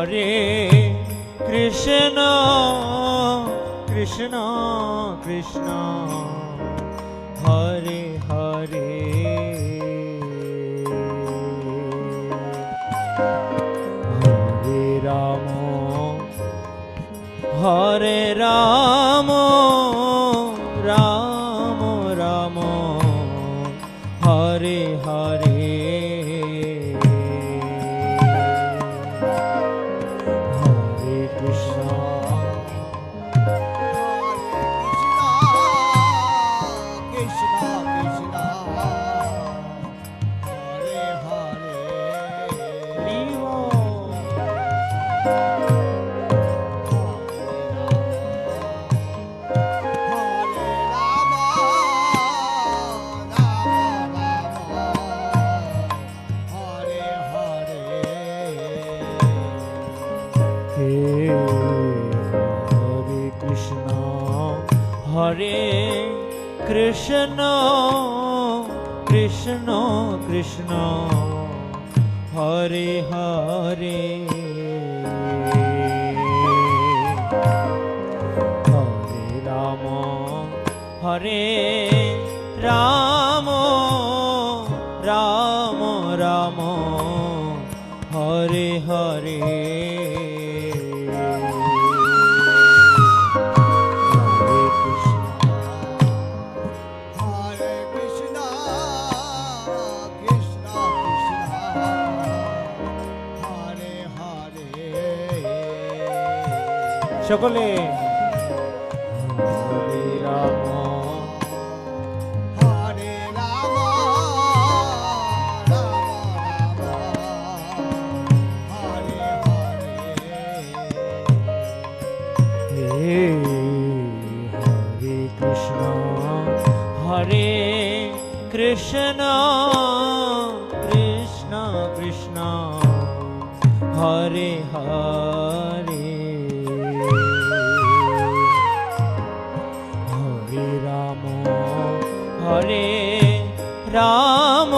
হরে কৃষ্ণ কৃষ্ণ কৃষ্ণ হরে হরে হরে রাম হরে রাম রাম রাম হরে হরে হরে কৃষ্ণ কৃষ্ণ কৃষ্ণ হরে হরে হরে কৃষ্ণ কৃষ্ণ কৃষ্ণ হরে হরে হরে রাম হরে রাম রাম রাম হরে হরে সকলে হরে রাম হরে রাম রাম রাম হরে হরে হরে কৃষ্ণ হরে কৃষ্ণ কৃষ্ণ কৃষ্ণ হরে হরে হরে রাম হরে রাম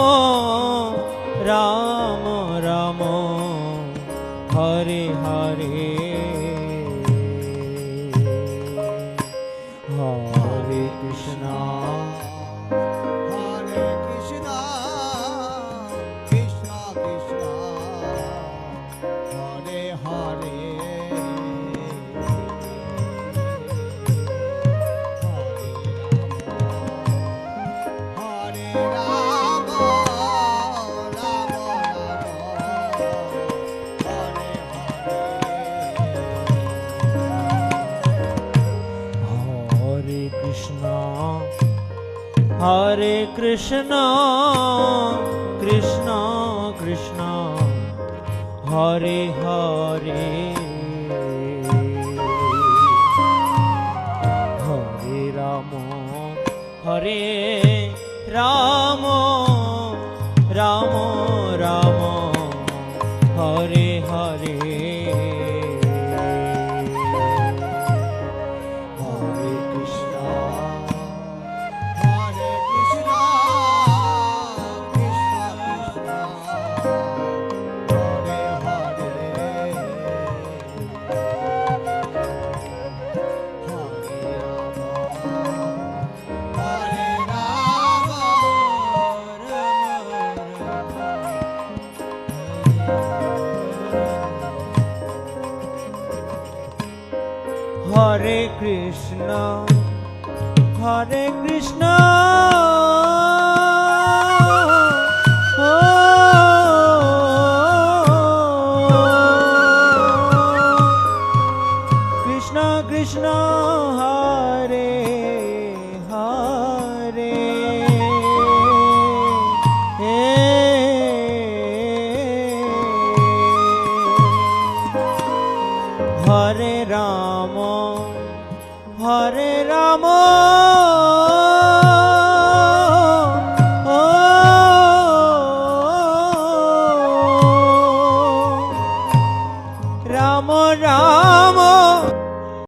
রাম রাম হরে হরে হরে কৃষ্ণ হরে কৃষ্ণ কৃষ্ণ কৃষ্ণ হরে হরে হরে রাম রাম রাম হরে হরে কৃষ্ণ হরে কৃষ্ণ কৃষ্ণ কৃষ্ণ হরে হরে হরে রাম হরে রাম রাম রাম হরে হরে হরে কৃষ্ণ হরে কৃষ্ণ কৃষ্ণ কৃষ্ণ হরে হরে হরে রাম হরে কৃষ্ণ হরে কৃষ্ণ কৃষ্ণ কৃষ্ণ হরে হরে হরে রাম হরে রাম